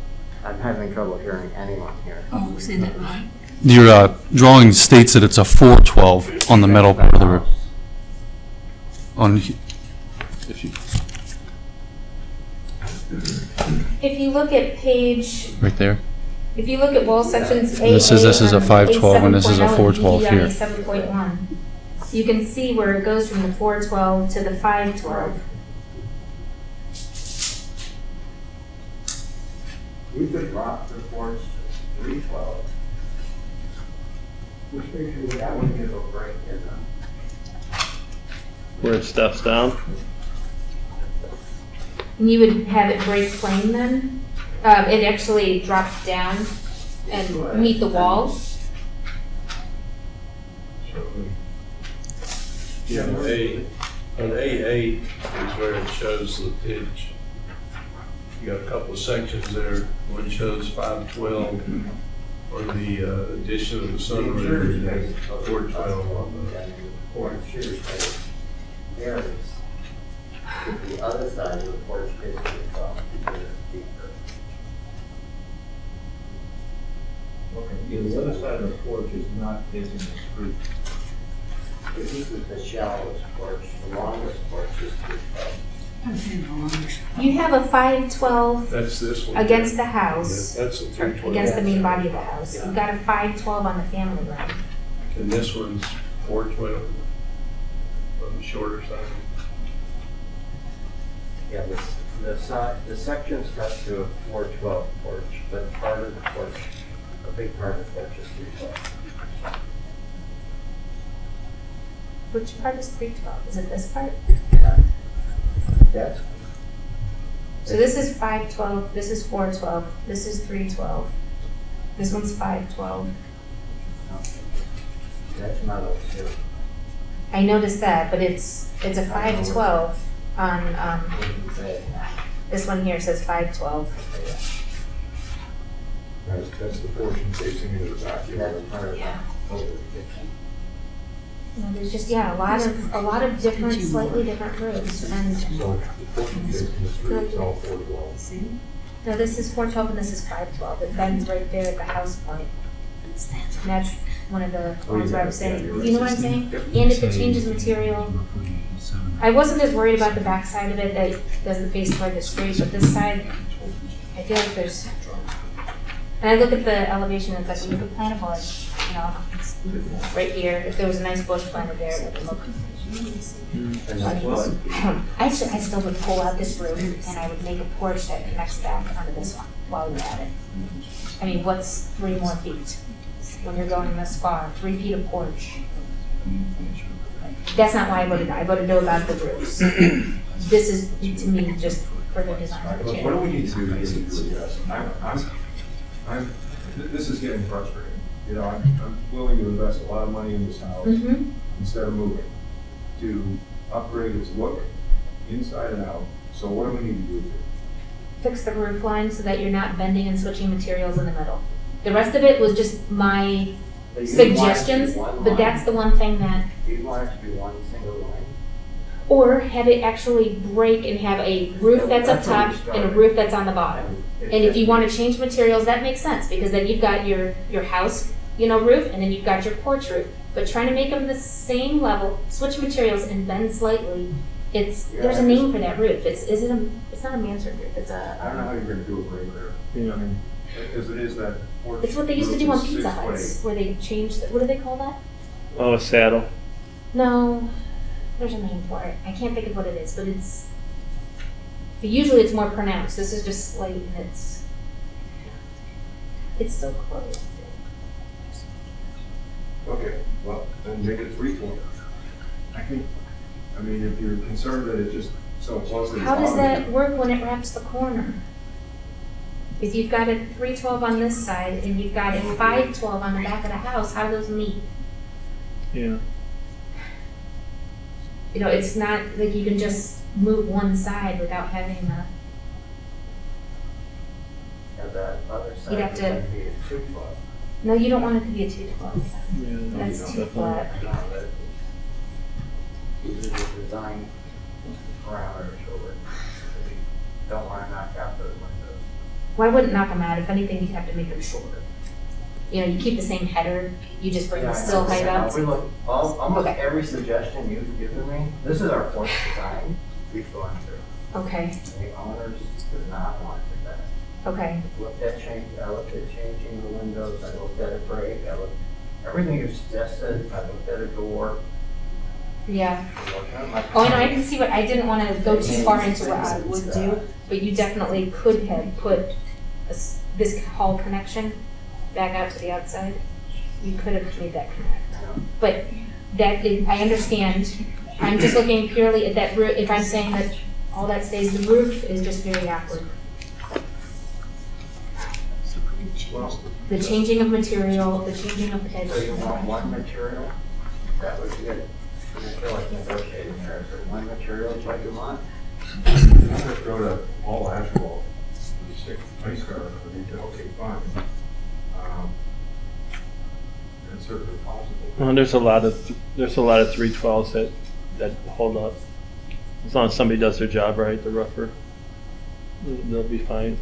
I'm having trouble hearing anyone here. Oh, say that right. Your drawing states that it's a 412 on the metal part of the roof. On, if you, If you look at page, right there. if you look at wall sections A, This is a 512 and this is a 412 here. 7.1, you can see where it goes from the 412 to the 512. We could drop the porch to 312. Which makes you, that would give a break in them. Where it steps down. And you would have it break plane then? It actually drops down and meet the wall? Yeah, on A8 is where it shows the pitch. You got a couple of sections there. One shows 512 on the addition of the sunroom, and then 412 on the Porch is there is. If the other side of the porch is deeper. Okay, the other side of the porch is not facing the street. This is the shallowest porch, the longest porch is 312. Okay, no longer. You have a 512 That's this one. against the Yeah, house, that's a or 312. against the main body of the house. You've got a 512 on the family room. And this one's 412 on the shorter side. Yeah, the section's got to a 412 porch, but part of the porch, a big part of the porch is 312. Which part is 312? Is it this part? That's, So this is 512, this is 412, this is 312. This one's 512. that's metal too. I noticed that, but it's a 512 on, this one here says 512. That's the portion facing into the backyard. That's part of Yeah. over the kitchen. You know, there's just, yeah, a lot of different, slightly different roofs, and, So the portion facing the street is all 412. See? no, this is 412 and this is 512. It bends right there at the house point. And that's one of the ones where I was saying, you know what I'm saying? And if it changes material, I wasn't as worried about the back side of it that doesn't face toward the street, but this side, I feel like there's, and I look at the elevation and it's like, you could plant a bush, you know, it's right here. If there was a nice bush planted there, it would look. I still would pull out this roof and I would make a porch that connects back onto this one while we're at it. I mean, what's 3 more feet when you're going this far? 3 feet of porch. That's not why I voted no. I voted no about the roofs. This is, to me, just for the design of the What do chair. we need to do here to address? This is getting frustrating. You know, I'm willing to invest a lot of money in this house Mm-hmm. instead of moving to upgrade its look inside and out. So what do we need to do here? Fix the roof line so that you're not bending and switching materials in the middle. The rest of it was just my But you want it to be suggestions, one but line. that's the one thing that, You want it to be one single line. or have it actually break and have a roof that's up top and a roof that's on the bottom. And if you want to change materials, that makes sense, because then you've got your house, you know, roof, and then you've got your porch roof. But trying to make them the same level, switch materials and bend slightly, there's a name for that roof. It's not a mansard roof, it's I don't know how you're gonna do it right there. Yeah. I mean, as it is that porch. it's what they used to roof do on is Pizza 6 foot Huts, where they changed, what do they call that? Oh, a saddle. No, there's a name for it. I can't think of what it is, but usually it's more pronounced. This is just slate and it's so close. Okay, well, then make it 3/4. I mean, if you're concerned that it's just so close to the How does bottom. that work when it wraps the corner? If you've got a 312 on this side and you've got a 512 on the back of the house, how do those meet? Yeah. You know, it's not like you can just move one side without having the. side have is to- gonna be a 2-foot. No, you don't want it to be a 212. That's too flat. These are the design parameters for it. We don't want to knock out those windows. Well, I wouldn't knock them out. If anything, you'd have to make them shorter. You know, you keep the same header, you just bring the sill height up. We look, almost Okay. every suggestion you've given me, this is our fourth design we've gone through. Okay, The owners did not want that. okay. I looked at changing the windows, I looked at a break, everything you suggested, I looked at a door. Yeah. I looked at my- Oh, I know, I can see what, I didn't want to go too far into what I would do, but you definitely could have put this hall connection back out to the outside. You could have made that connect. But that, I understand, I'm just looking purely at that roof, if I'm saying that all that stays, the roof is just very awkward. Well, The changing of material, the changing of pitch. so you want one material? That would be it. I feel like negotiating there, is it one material is what you want? I'm gonna throw that all asphalt, the 6 ice car, okay, fine. That's certainly possible. Well, there's a lot of 312s that hold up. As long as somebody does their job right, the rougher, they'll be fine.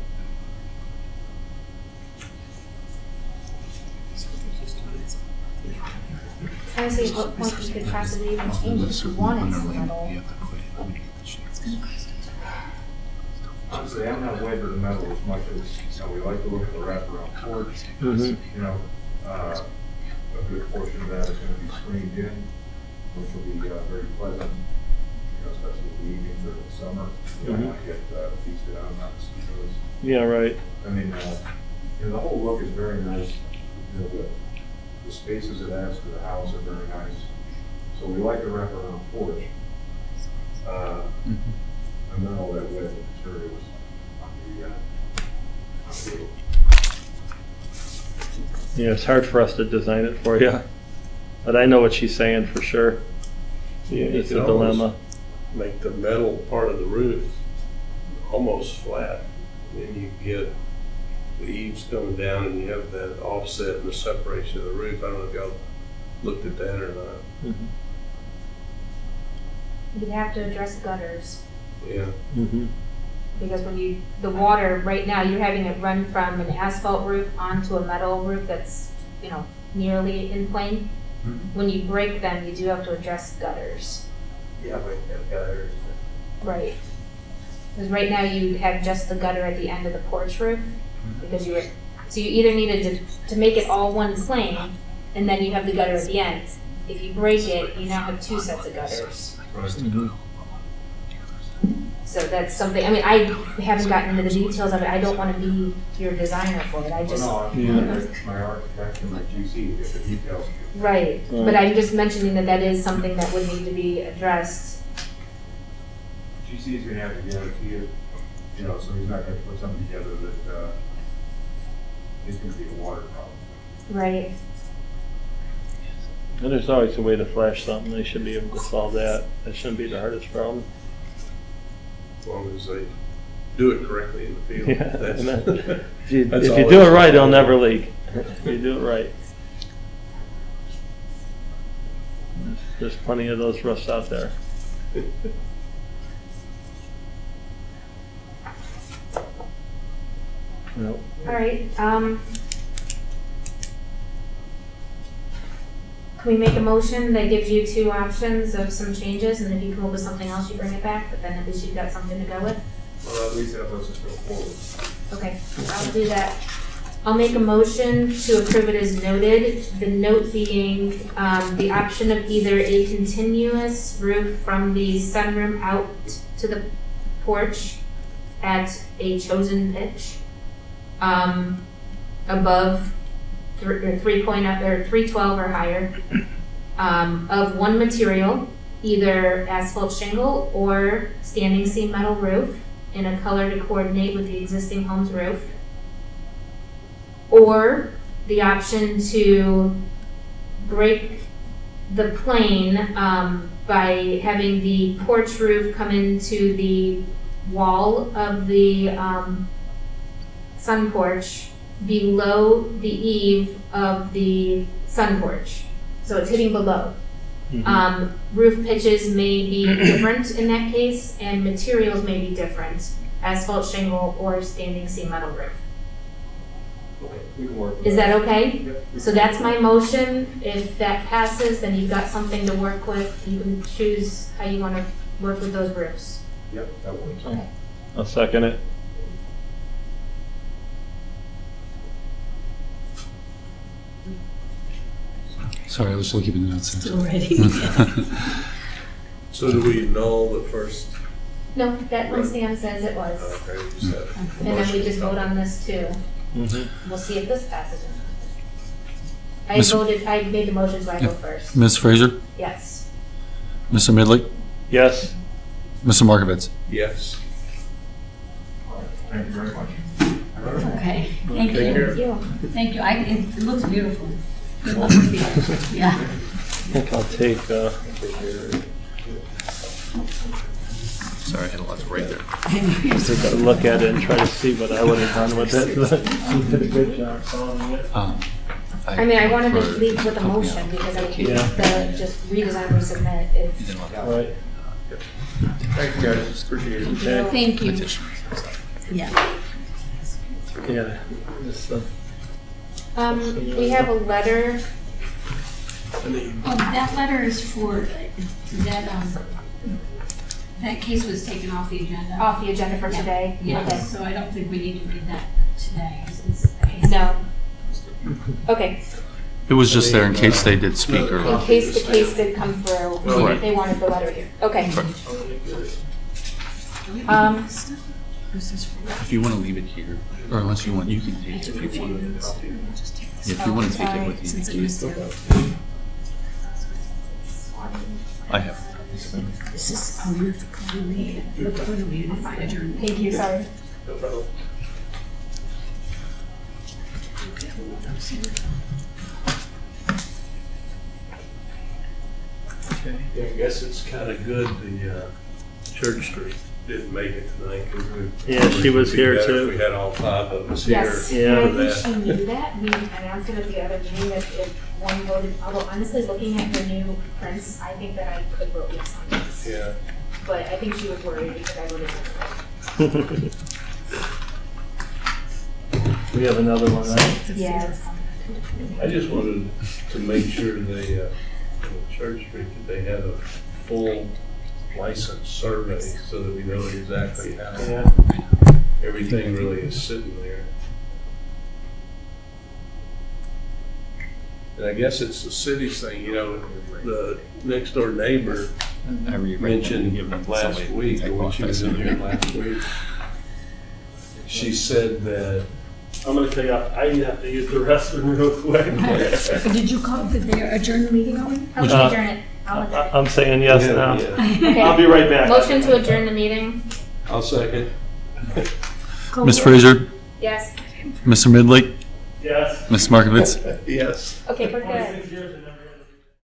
Trying to see what point you could possibly even change it if you wanted some metal. Honestly, I'm not wed to the metal as much as, we like to look at the wraparound porch. Mhm. You know, a good portion of that is gonna be screened in, which will be very pleasant, especially in the evenings or in the summer. You don't want to get feasted on mosquitoes. Yeah, right. I mean, the whole look is very nice. The spaces it adds to the house are very nice. So we like the wraparound porch. I'm not all that wet with materials on the roof. Yeah, it's hard for us to design it for you, but I know what she's saying for sure. Yeah, It's you a could almost dilemma. make the metal part of the roof almost flat. Then you get the eaves coming down and you have that offset and the separation of the roof. I don't know if y'all looked at that or not. You'd have to address gutters. Yeah. Mm-hmm. Because when the water, right now, you're having it run from an asphalt roof onto a metal roof that's, nearly in plane. When you break them, you do have to address gutters. Yeah, but the gutters. Right. Because right now you have just the gutter at the end of the porch roof, because so you either needed to make it all one plane, and then you have the gutter at the end. If you break it, you now have 2 sets of gutters. So that's something, I haven't gotten into the details of it. I don't want to be your designer for it. I just, My architect and my GC to get the details. right. But I'm just mentioning that is something that would need to be addressed. GC is gonna have to guarantee it, so he's not gonna put something together that, is gonna be a water problem. Right. And there's always a way to flash something. They should be able to solve that. That shouldn't be the hardest problem. As long as they do it correctly in the field. Yeah, That's- and that- if you that's all do it it's right, it'll about. never leak. If you do it right. There's plenty of those roofs out there. Nope. All right. Can we make a motion that gives you 2 options of some changes, and if you come up with something else, you bring it back, but then at least you've got something to go with? Well, at least let's just go forward. Okay, I'll do that. I'll make a motion to approve it as noted, the note being the option of either a continuous roof from the sunroom out to the porch at a chosen pitch, above 312 or higher, of one material, either asphalt shingle or standing seam metal roof in a color to coordinate with the existing home's roof. Or the option to break the plane by having the porch roof come into the wall of the sun porch, below the eave of the sun porch. So it's hitting below. Roof pitches may be different in that case, and materials may be different, asphalt shingle or standing seam metal roof. We can work with Is that okay? Yep. So that's my motion. If that passes, then you've got something to work with. You can choose how you want to work with those roofs. Yep, that works. Okay. I'll second it. Sorry, I was still keeping the notes. Already. So do we null the first? No, that one stands as it was. Okay, you said. And then we just vote on this too. Mm-hmm. We'll see if this passes or not. Miss- I made the motion, so I go first. Ms. Frazier, Yes. Mr. Midley, Yes. Mr. Markovitz. Yes. Thank you very much. Okay, thank Take you. care. Thank you. Thank you. It looks beautiful. Good luck with it. Yeah. I think I'll take, Sorry, I had a lot to write there. take a look at it and try to see what I would have done with it. You did a good job following it. I mean, I wanted to leave with a motion because I hate Yeah. to just redesign, resubmit. If Right. Thank you, guys. Appreciate it. Okay. Thank you. Yeah. Yeah. Just, we have a letter. Oh, that letter is for, that case was taken off the agenda. Off the agenda for today? Yeah, Okay. so I don't think we need to read that today. since the case- No. Okay, It was just there in case they did speak or. in case the case did come through, Right. they wanted the letter here. Okay. If you want to leave it here, or unless you want, you can take it if you want. If you want to take it with Since I you. missed it. I have. This is, oh, you have to call me. Adjourn. Thank you, sorry. No problem. Yeah, I guess it's kind of good the Church Street didn't make it tonight because we. Yeah, she was here, It'd be better too. if we had all five of us here. Yes, Yeah. and I for think she knew that. We announced it at the other meeting that if one voted, although honestly, looking at her new prints, I think that I could vote yes on this. Yeah. But I think she was worried because I voted no. We have another one, right? Yeah. it's fine. I just wanted to make sure they, in Church Street, that they had a full license survey so that we know exactly how Yeah. everything really is sitting there. And I guess it's the city's thing, you know, the next door neighbor mentioned last week, or when she was in here last week, she said that, I'm gonna tell you, I have to use the restroom real quick. Did you call, did they adjourn the meeting already? I'll Uh, adjourn it. I'll adjourn it. I'm saying yes now. yeah, Okay. I'll be right back. Motion to adjourn the meeting? I'll second. Ms. Frazier, Yes. Mr. Midley, Yes. Ms. Markovitz. Yes. Okay, we're good. 26 years ago.